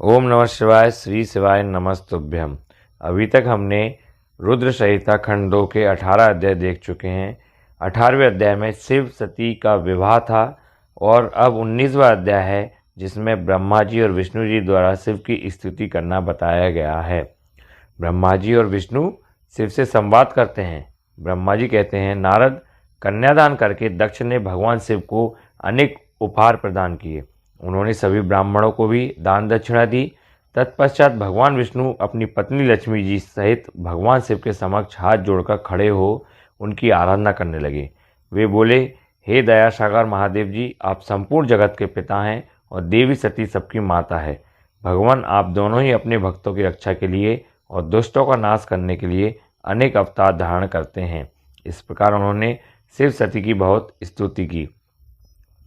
ओम नमः शिवाय, श्री शिवाय नमस्तुभ्यम। अभी तक हमने रुद्र संहिता खंड 2 के 18 अध्याय देख चुके हैं। 18वें अध्याय में शिव सती का विवाह था और अब 19वां अध्याय है जिसमें ब्रह्मा जी और विष्णु जी द्वारा शिव की स्तुति करना बताया गया है। ब्रह्मा जी और विष्णु शिव से संवाद करते हैं। ब्रह्मा जी कहते हैं, नारद, कन्यादान करके दक्ष ने भगवान शिव को अनेक उपहार प्रदान किए। उन्होंने सभी ब्राह्मणों को भी दान दक्षिणा दी। तत्पश्चात भगवान विष्णु अपनी पत्नी लक्ष्मी जी सहित भगवान शिव के समक्ष हाथ जोड़कर खड़े हो उनकी आराधना करने लगे। वे बोले, हे दया सागर महादेव जी, आप संपूर्ण जगत के पिता हैं और देवी सती सबकी माता है। भगवान, आप दोनों ही अपने भक्तों की रक्षा के लिए और दुष्टों का नाश करने के लिए अनेक अवतार धारण करते हैं। इस प्रकार उन्होंने शिव सती की बहुत स्तुति की।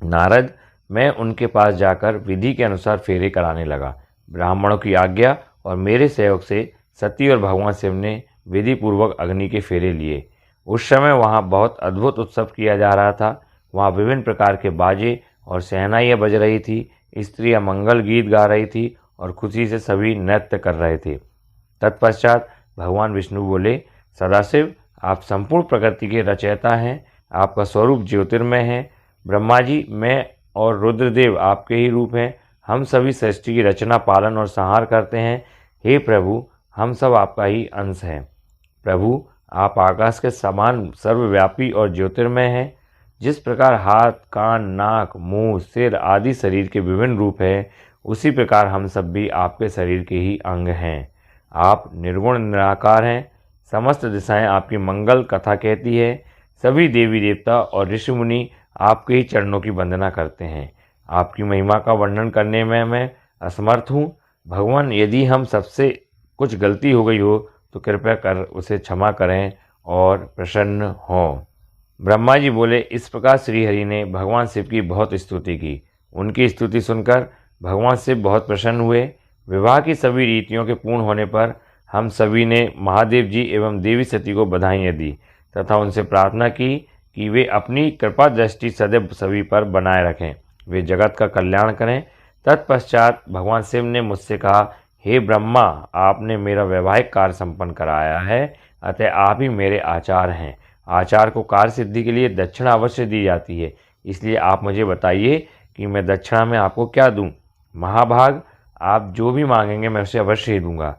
नारद, मैं उनके पास जाकर विधि के अनुसार फेरे कराने लगा। ब्राह्मणों की आज्ञा और मेरे सहयोग से सती और भगवान शिव ने विधि पूर्वक अग्नि के फेरे लिए। उस समय वहाँ बहुत अद्भुत उत्सव किया जा रहा था। वहाँ विभिन्न प्रकार के बाजे और शहनाइयाँ बज रही थी। स्त्रियाँ मंगल गीत गा रही थी और खुशी से सभी नृत्य कर रहे थे। तत्पश्चात भगवान विष्णु बोले, सदाशिव, आप संपूर्ण प्रकृति के रचयिता हैं। आपका स्वरूप ज्योतिर्मय है। ब्रह्मा जी, मैं और रुद्रदेव आपके ही रूप हैं। हम सभी सृष्टि की रचना, पालन और संहार करते हैं। हे प्रभु, हम सब आपका ही अंश हैं। प्रभु, आप आकाश के समान सर्वव्यापी और ज्योतिर्मय हैं। जिस प्रकार हाथ, कान, नाक, मुंह, सिर आदि शरीर के विभिन्न रूप हैं, उसी प्रकार हम सब भी आपके शरीर के ही अंग हैं। आप निर्गुण निराकार हैं। समस्त दिशाएं आपकी मंगल कथा कहती है। सभी देवी देवता और ऋषि मुनि आपके ही चरणों की वंदना करते हैं। आपकी महिमा का वर्णन करने में मैं असमर्थ हूँ। भगवान, यदि हम सबसे कुछ गलती हो गई हो तो कृपया कर उसे क्षमा करें और प्रसन्न हों। ब्रह्मा जी बोले, इस प्रकार श्रीहरि ने भगवान शिव की बहुत स्तुति की। उनकी स्तुति सुनकर भगवान शिव बहुत प्रसन्न हुए। विवाह की सभी रीतियों के पूर्ण होने पर हम सभी ने महादेव जी एवं देवी सती को बधाइयाँ दी तथा उनसे प्रार्थना की कि वे अपनी कृपा दृष्टि सदैव सभी पर बनाए रखें, वे जगत का कल्याण करें। तत्पश्चात भगवान शिव ने मुझसे कहा, हे ब्रह्मा, आपने मेरा वैवाहिक कार्य संपन्न कराया है, अतः आप ही मेरे आचार हैं। आचार को कार्य सिद्धि के लिए दक्षिणा अवश्य दी जाती है, इसलिए आप मुझे बताइए कि मैं दक्षिणा में आपको क्या दूं। महाभाग, आप जो भी मांगेंगे मैं उसे अवश्य ही दूंगा।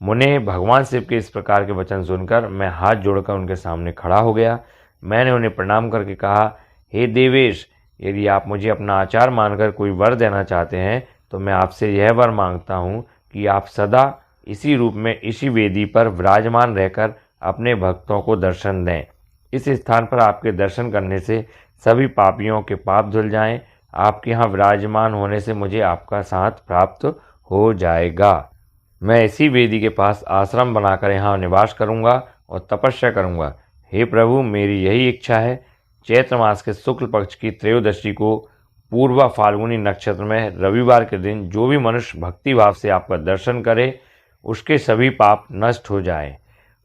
मुने, भगवान शिव के इस प्रकार के वचन सुनकर मैं हाथ जोड़कर उनके सामने खड़ा हो गया। मैंने उन्हें प्रणाम करके कहा, हे देवेश, यदि आप मुझे अपना आचार मानकर कोई वर देना चाहते हैं तो मैं आपसे यह वर मांगता हूँ कि आप सदा इसी रूप में इसी वेदी पर विराजमान रहकर अपने भक्तों को दर्शन दें। इस स्थान पर आपके दर्शन करने से सभी पापियों के पाप धुल जाएं। आपके यहाँ विराजमान होने से मुझे आपका साथ प्राप्त हो जाएगा। मैं इसी वेदी के पास आश्रम बनाकर यहाँ निवास करूँगा और तपस्या करूँगा। हे प्रभु, मेरी यही इच्छा है। चैत्र मास के शुक्ल पक्ष की त्रयोदशी को पूर्वा फाल्गुनी नक्षत्र में रविवार के दिन जो भी मनुष्य भक्ति भाव से आपका दर्शन करे उसके सभी पाप नष्ट हो जाएं,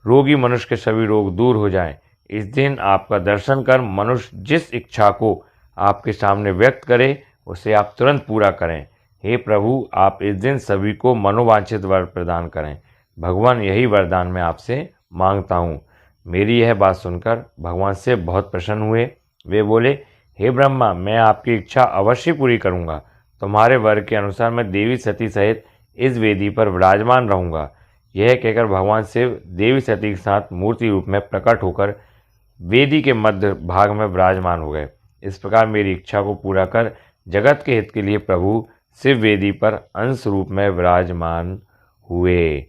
रोगी मनुष्य के सभी रोग दूर हो जाएं। इस दिन आपका दर्शन कर मनुष्य जिस इच्छा को आपके सामने व्यक्त करे उसे आप तुरंत पूरा करें। हे प्रभु, आप इस दिन सभी को मनोवांछित वर प्रदान करें। भगवान, यही वरदान मैं आपसे मांगता हूँ। मेरी यह बात सुनकर भगवान शिव बहुत प्रसन्न हुए। वे बोले, हे ब्रह्मा, मैं आपकी इच्छा अवश्य पूरी करूँगा। तुम्हारे वर के अनुसार मैं देवी सती सहित इस वेदी पर विराजमान रहूँगा। यह कहकर भगवान शिव देवी सती के साथ मूर्ति रूप में प्रकट होकर वेदी के मध्य भाग में विराजमान हो गए। इस प्रकार मेरी इच्छा को पूरा कर जगत के हित के लिए प्रभु शिव वेदी पर अंश रूप में विराजमान हुए।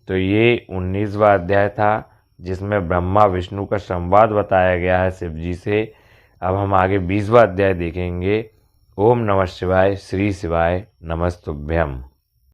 तो ये 19वां अध्याय था जिसमें ब्रह्मा विष्णु का संवाद बताया गया है शिव जी से। अब हम आगे 20वां अध्याय देखेंगे। ओम नमः शिवाय, श्री शिवाय नमस्तुभ्यम।